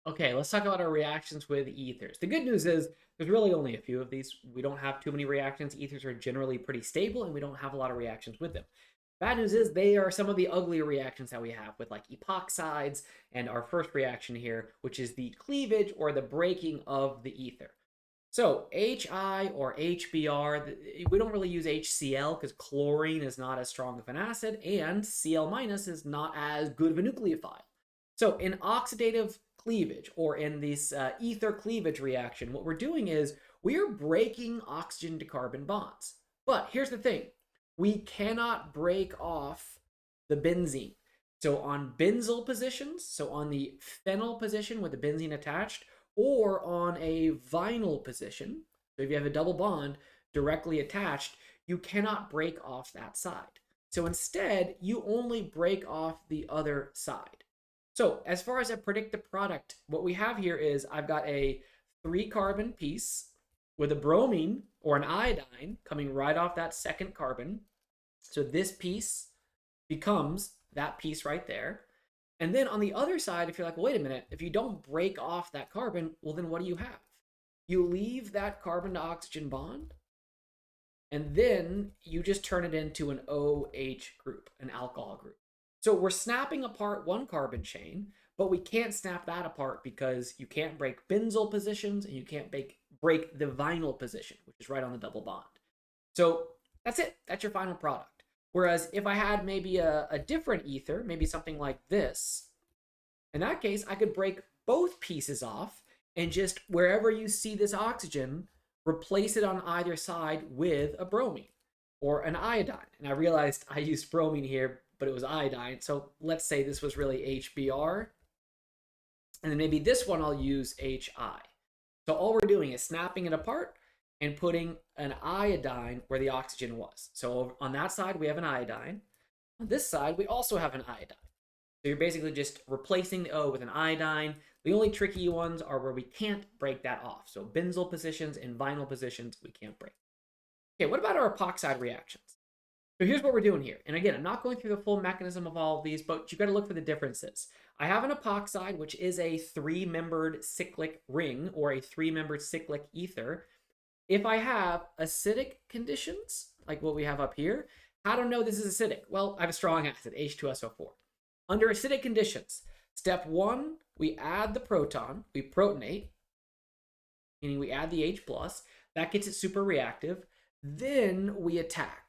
Okay, let's talk about our reactions with ethers. The good news is there's really only a few of these. We don't have too many reactions. Ethers are generally pretty stable and we don't have a lot of reactions with them. Bad news is they are some of the uglier reactions that we have with like epoxides and our first reaction here, which is the cleavage or the breaking of the ether. So HI or HBr, we don't really use HCl because chlorine is not as strong of an acid and Cl minus is not as good of a nucleophile. So in oxidative cleavage or in this ether cleavage reaction, what we're doing is we are breaking oxygen to carbon bonds. But here's the thing, we cannot break off the benzene. So on benzyl positions, so on the phenyl position with the benzene attached, or on a vinyl position, so if you have a double bond directly attached, you cannot break off that side. So instead, you only break off the other side. So as far as a predictive product, what we have here is I've got a 3-carbon piece with a bromine or an iodine coming right off that second carbon. So this piece becomes that piece right there. And then on the other side, if you're like, well, wait a minute, if you don't break off that carbon, well, then what do you have? You leave that carbon to oxygen bond, and then you just turn it into an OH group, an alcohol group. So we're snapping apart one carbon chain, but we can't snap that apart because you can't break benzyl positions and you can't break the vinyl position, which is right on the double bond. So that's it. That's your final product. Whereas if I had maybe a different ether, maybe something like this, in that case, I could break both pieces off and just wherever you see this oxygen, replace it on either side with a bromine or an iodine. And I realized I used bromine here, but it was iodine. So let's say this was really HBr. And then maybe this one I'll use HI. So all we're doing is snapping it apart and putting an iodine where the oxygen was. So on that side, we have an iodine. On this side, we also have an iodine. So you're basically just replacing the O with an iodine. The only tricky ones are where we can't break that off. So benzyl positions and vinyl positions, we can't break. Okay, what about our epoxide reactions? So here's what we're doing here. And again, I'm not going through the full mechanism of all of these, but you got to look for the differences. I have an epoxide, which is a 3-membered cyclic ring or a 3-membered cyclic ether. If I have acidic conditions, like what we have up here, how do I know this is acidic? Well, I have a strong acid, H2SO4. Under acidic conditions, step 1, we add the proton, we protonate, meaning we add the H+, that gets it super reactive, then we attack.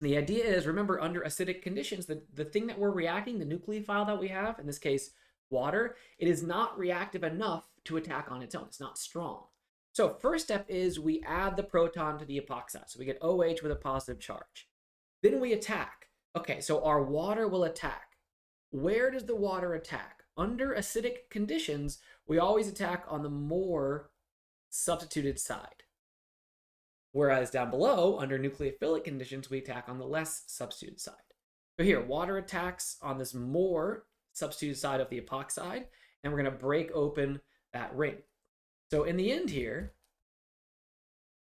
The idea is, remember, under acidic conditions, the thing that we're reacting, the nucleophile that we have, in this case, water, it is not reactive enough to attack on its own. It's not strong. So first step is we add the proton to the epoxide. So we get OH with a positive charge. Then we attack. Okay, so our water will attack. Where does the water attack? Under acidic conditions, we always attack on the more substituted side. Whereas down below, under nucleophilic conditions, we attack on the less substituted side. So here, water attacks on this more substituted side of the epoxide, and we're going to break open that ring. So in the end here,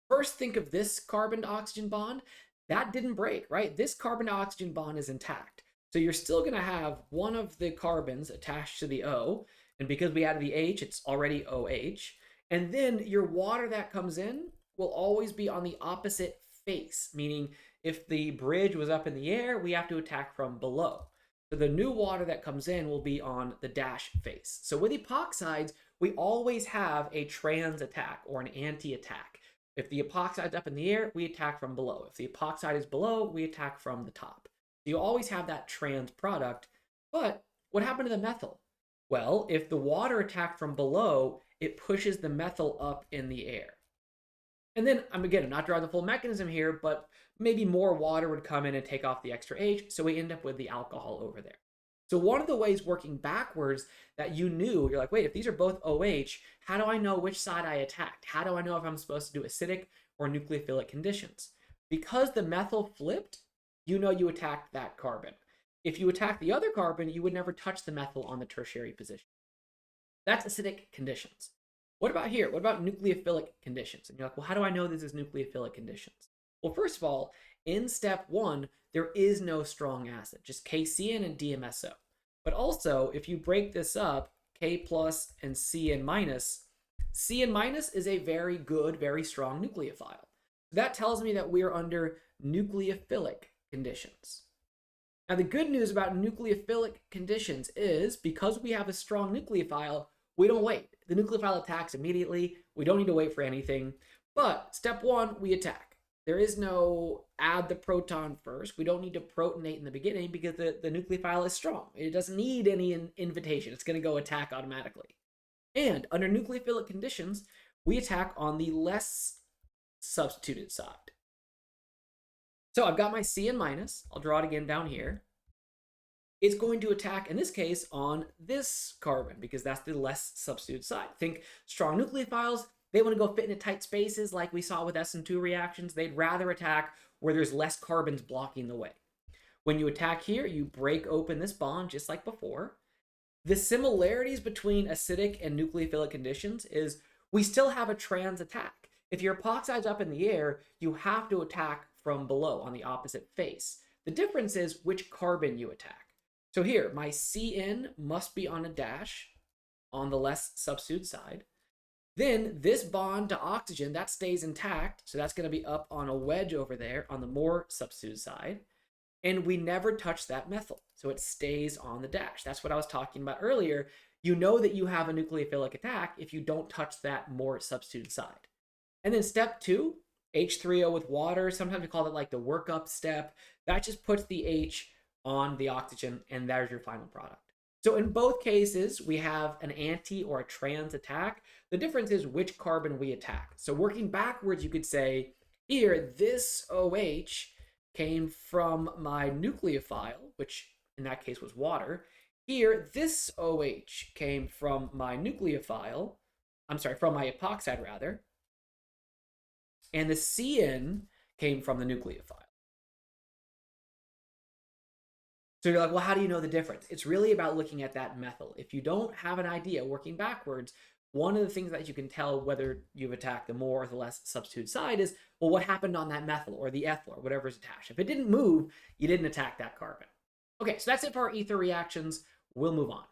first think of this carbon to oxygen bond. That didn't break, right? This carbon to oxygen bond is intact. So you're still going to have one of the carbons attached to the O, and because we added the H, it's already OH. And then your water that comes in will always be on the opposite face, meaning if the bridge was up in the air, we have to attack from below. So the new water that comes in will be on the dash face. So with epoxides, we always have a trans attack or an anti-attack. If the epoxide's up in the air, we attack from below. If the epoxide is below, we attack from the top. So you always have that trans product. But what happened to the methyl? Well, if the water attacked from below, it pushes the methyl up in the air. And then, I'm not drawing the full mechanism here, but maybe more water would come in and take off the extra H, so we end up with the alcohol over there. So one of the ways working backwards that you knew, you're like, wait, if these are both OH, how do I know which side I attacked? How do I know if I'm supposed to do acidic or nucleophilic conditions? Because the methyl flipped, you know you attacked that carbon. If you attack the other carbon, you would never touch the methyl on the tertiary position. That's acidic conditions. What about here? What about nucleophilic conditions? And you're like, well, how do I know this is nucleophilic conditions? Well, first of all, in step 1, there is no strong acid, just KCN and DMSO. But also, if you break this up, K plus, and Cn minus, Cn minus is a very good, very strong nucleophile. That tells me that we're under nucleophilic conditions. Now, the good news about nucleophilic conditions is because we have a strong nucleophile, we don't wait. The nucleophile attacks immediately. We don't need to wait for anything. But step one, we attack. There is no add the proton first. We don't need to protonate in the beginning because the nucleophile is strong. It doesn't need any invitation. It's going to go attack automatically. And under nucleophilic conditions, we attack on the less substituted side. So I've got my Cn minus. I'll draw it again down here. It's going to attack, in this case, on this carbon because that's the less substituted side. Think strong nucleophiles. They want to go fit into tight spaces like we saw with SN2 reactions. They'd rather attack where there's less carbons blocking the way. When you attack here, you break open this bond just like before. The similarities between acidic and nucleophilic conditions is we still have a trans attack. If your epoxide's up in the air, you have to attack from below on the opposite face. The difference is which carbon you attack. So here, my Cn must be on a dash on the less substituted side. Then this bond to oxygen, that stays intact. So that's going to be up on a wedge over there on the more substituted side. And we never touch that methyl. So it stays on the dash. That's what I was talking about earlier. You know that you have a nucleophilic attack if you don't touch that more substituted side. And then step two, H3O with water. Sometimes we call it like the workup step. That just puts the H on the oxygen, and there's your final product. So in both cases, we have an anti or a trans attack. The difference is which carbon we attack. So working backwards, you could say, here, this OH came from my nucleophile, which in that case was water. Here, this OH came from my nucleophile. I'm sorry, from my epoxide rather. And the Cn came from the nucleophile. So you're like, well, how do you know the difference? It's really about looking at that methyl. If you don't have an idea working backwards, one of the things that you can tell whether you've attacked the more or the less substituted side is, well, what happened on that methyl or the ethyl or whatever's attached? If it didn't move, you didn't attack that carbon. Okay, so that's it for our ether reactions. We'll move on.